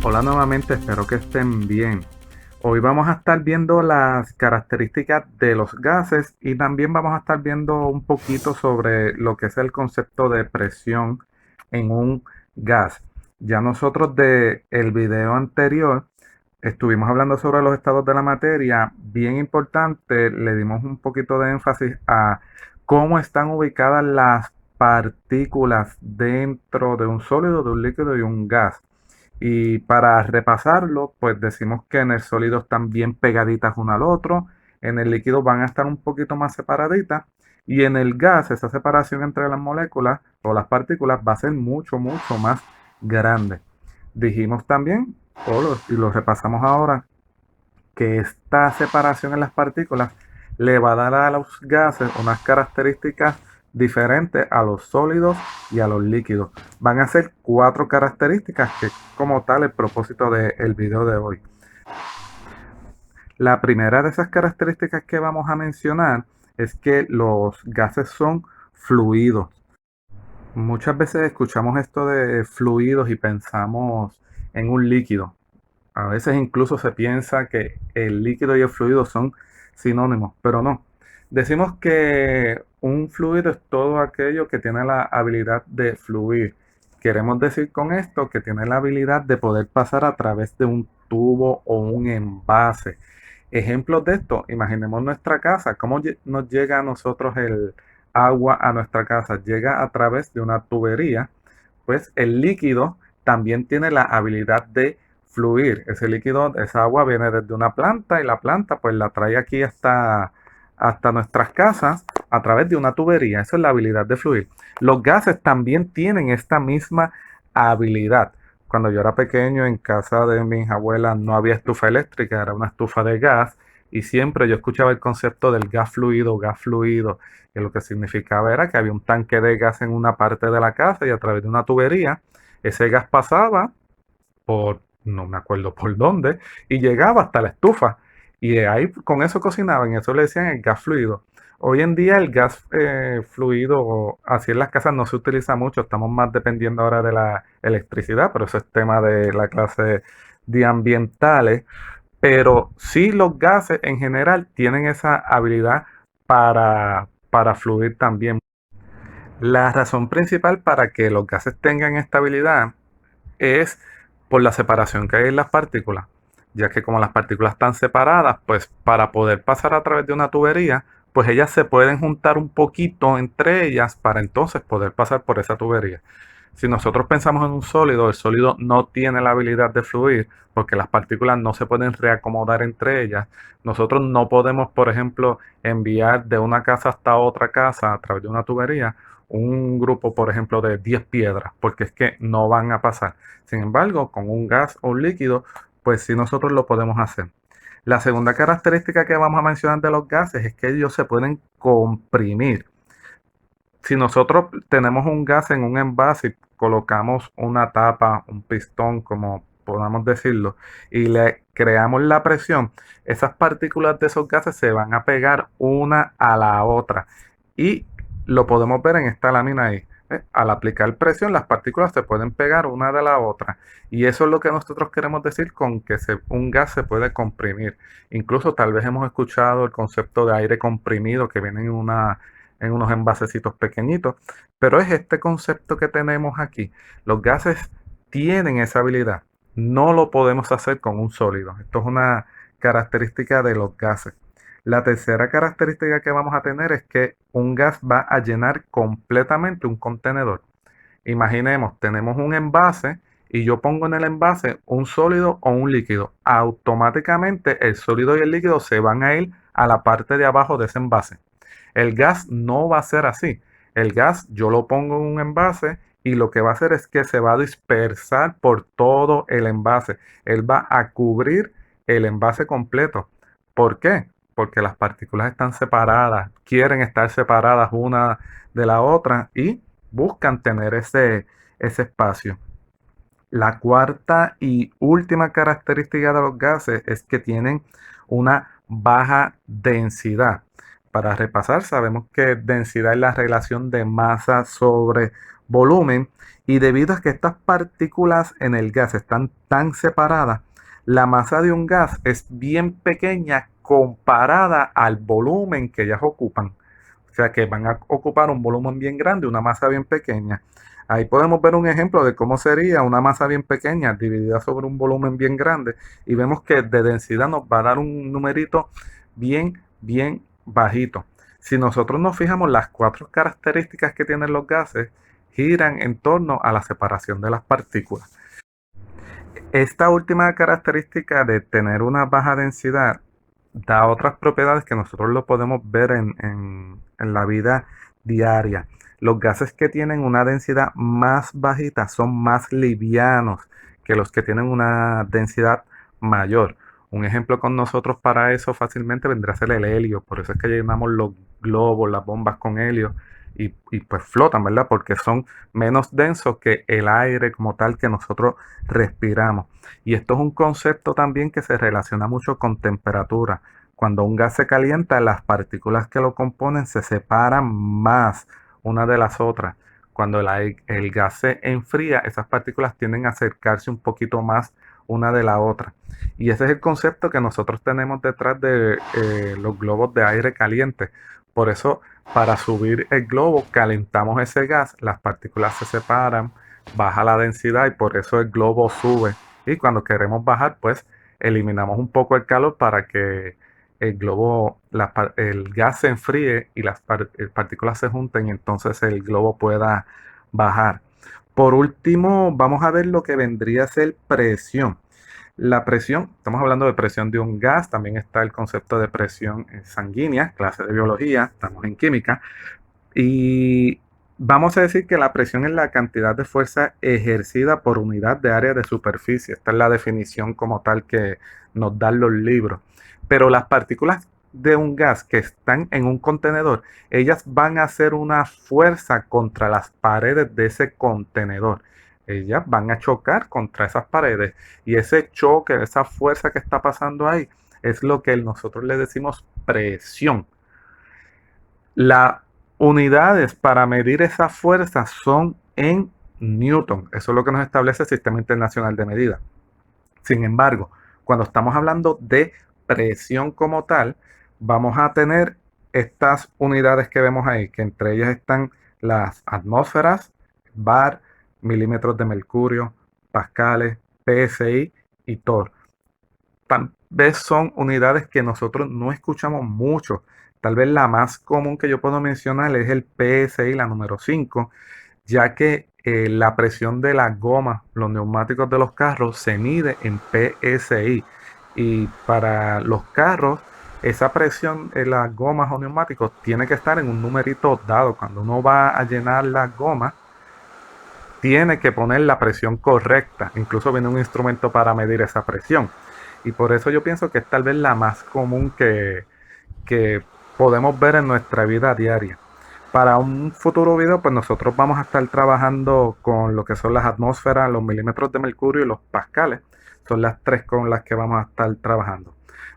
Hola nuevamente, espero que estén bien. Hoy vamos a estar viendo las características de los gases y también vamos a estar viendo un poquito sobre lo que es el concepto de presión en un gas. Ya nosotros de el video anterior estuvimos hablando sobre los estados de la materia, bien importante, le dimos un poquito de énfasis a cómo están ubicadas las partículas dentro de un sólido, de un líquido y un gas. Y para repasarlo, pues decimos que en el sólido están bien pegaditas uno al otro, en el líquido van a estar un poquito más separaditas y en el gas esa separación entre las moléculas o las partículas va a ser mucho, mucho más grande. Dijimos también, y lo repasamos ahora, que esta separación en las partículas le va a dar a los gases unas características diferentes a los sólidos y a los líquidos. Van a ser cuatro características que como tal el propósito del video de hoy. La primera de esas características que vamos a mencionar es que los gases son fluidos. Muchas veces escuchamos esto de fluidos y pensamos en un líquido. A veces incluso se piensa que el líquido y el fluido son sinónimos, pero no. Decimos que un fluido es todo aquello que tiene la habilidad de fluir. Queremos decir con esto que tiene la habilidad de poder pasar a través de un tubo o un envase. Ejemplos de esto, imaginemos nuestra casa, cómo nos llega a nosotros el agua a nuestra casa. Llega a través de una tubería, pues el líquido también tiene la habilidad de fluir. Ese líquido, esa agua viene desde una planta y la planta pues la trae aquí hasta nuestras casas a través de una tubería. Esa es la habilidad de fluir. Los gases también tienen esta misma habilidad. Cuando yo era pequeño en casa de mis abuelas no había estufa eléctrica, era una estufa de gas y siempre yo escuchaba el concepto del gas fluido, que lo que significaba era que había un tanque de gas en una parte de la casa y a través de una tubería ese gas pasaba por, no me acuerdo por dónde, y llegaba hasta la estufa. Y ahí con eso cocinaban, y eso le decían el gas fluido. Hoy en día el gas fluido, así en las casas no se utiliza mucho, estamos más dependiendo ahora de la electricidad, pero eso es tema de la clase de ambientales. Pero sí los gases en general tienen esa habilidad para fluir también. La razón principal para que los gases tengan estabilidad es por la separación que hay en las partículas, ya que como las partículas están separadas, pues para poder pasar a través de una tubería, pues ellas se pueden juntar un poquito entre ellas para entonces poder pasar por esa tubería. Si nosotros pensamos en un sólido, el sólido no tiene la habilidad de fluir porque las partículas no se pueden reacomodar entre ellas. Nosotros no podemos, por ejemplo, enviar de una casa hasta otra casa a través de una tubería un grupo, por ejemplo, de 10 piedras, porque es que no van a pasar. Sin embargo, con un gas o un líquido, pues sí nosotros lo podemos hacer. La segunda característica que vamos a mencionar de los gases es que ellos se pueden comprimir. Si nosotros tenemos un gas en un envase y colocamos una tapa, un pistón, como podamos decirlo, y le creamos la presión, esas partículas de esos gases se van a pegar una a la otra. Y lo podemos ver en esta lámina ahí. Al aplicar presión, las partículas se pueden pegar una de la otra. Y eso es lo que nosotros queremos decir con que un gas se puede comprimir. Incluso tal vez hemos escuchado el concepto de aire comprimido que viene en unos envasecitos pequeñitos, pero es este concepto que tenemos aquí. Los gases tienen esa habilidad. No lo podemos hacer con un sólido. Esto es una característica de los gases. La tercera característica que vamos a tener es que un gas va a llenar completamente un contenedor. Imaginemos, tenemos un envase y yo pongo en el envase un sólido o un líquido. Automáticamente el sólido y el líquido se van a ir a la parte de abajo de ese envase. El gas no va a ser así. El gas yo lo pongo en un envase y lo que va a hacer es que se va a dispersar por todo el envase. Él va a cubrir el envase completo. ¿Por qué? Porque las partículas están separadas, quieren estar separadas una de la otra y buscan tener ese espacio. La cuarta y última característica de los gases es que tienen una baja densidad. Para repasar, sabemos que densidad es la relación de masa sobre volumen, y debido a que estas partículas en el gas están tan separadas, la masa de un gas es bien pequeña comparada al volumen que ellas ocupan. O sea que van a ocupar un volumen bien grande, una masa bien pequeña. Ahí podemos ver un ejemplo de cómo sería una masa bien pequeña dividida sobre un volumen bien grande, y vemos que de densidad nos va a dar un numerito bien bajito. Si nosotros nos fijamos, las cuatro características que tienen los gases giran en torno a la separación de las partículas. Esta última característica de tener una baja densidad da otras propiedades que nosotros lo podemos ver en la vida diaria. Los gases que tienen una densidad más bajita son más livianos que los que tienen una densidad mayor. Un ejemplo con nosotros para eso fácilmente vendrá a ser el helio. Por eso es que llenamos los globos, las bombas con helio y pues flotan, ¿verdad? Porque son menos densos que el aire como tal que nosotros respiramos. Y esto es un concepto también que se relaciona mucho con temperatura. Cuando un gas se calienta, las partículas que lo componen se separan más una de las otras. Cuando el gas se enfría, esas partículas tienden a acercarse un poquito más una de la otra. Y ese es el concepto que nosotros tenemos detrás de los globos de aire caliente. Por eso, para subir el globo, calentamos ese gas, las partículas se separan, baja la densidad y por eso el globo sube. Y cuando queremos bajar, pues eliminamos un poco el calor para que el globo, el gas se enfríe y las partículas se junten y entonces el globo pueda bajar. Por último, vamos a ver lo que vendría a ser presión. La presión, estamos hablando de presión de un gas, también está el concepto de presión sanguínea, clase de biología, estamos en química, y vamos a decir que la presión es la cantidad de fuerza ejercida por unidad de área de superficie. Esta es la definición como tal que nos dan los libros. Pero las partículas de un gas que están en un contenedor, ellas van a hacer una fuerza contra las paredes de ese contenedor. Ellas van a chocar contra esas paredes y ese choque, esa fuerza que está pasando ahí, es lo que nosotros le decimos presión. Las unidades para medir esa fuerza son en Newton. Eso es lo que nos establece el Sistema Internacional de Medida. Sin embargo, cuando estamos hablando de presión como tal, vamos a tener estas unidades que vemos ahí, que entre ellas están las atmósferas, bar, milímetros de mercurio, pascales, PSI y torr. Tal vez son unidades que nosotros no escuchamos mucho. Tal vez la más común que yo puedo mencionar es el PSI, la número 5, ya que la presión de las gomas, los neumáticos de los carros, se mide en PSI. Y para los carros, esa presión en las gomas o neumáticos tiene que estar en un numerito dado. Cuando uno va a llenar las gomas, tiene que poner la presión correcta. Incluso viene un instrumento para medir esa presión. Y por eso yo pienso que es tal vez la más común que podemos ver en nuestra vida diaria. Para un futuro video, pues nosotros vamos a estar trabajando con lo que son las atmósferas, los milímetros de mercurio y los pascales. Son las tres con las que vamos a estar trabajando.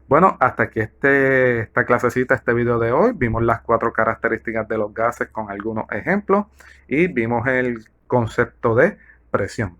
Bueno, hasta aquí esta clasecita, este video de hoy. Vimos las cuatro características de los gases con algunos ejemplos y vimos el concepto de presión.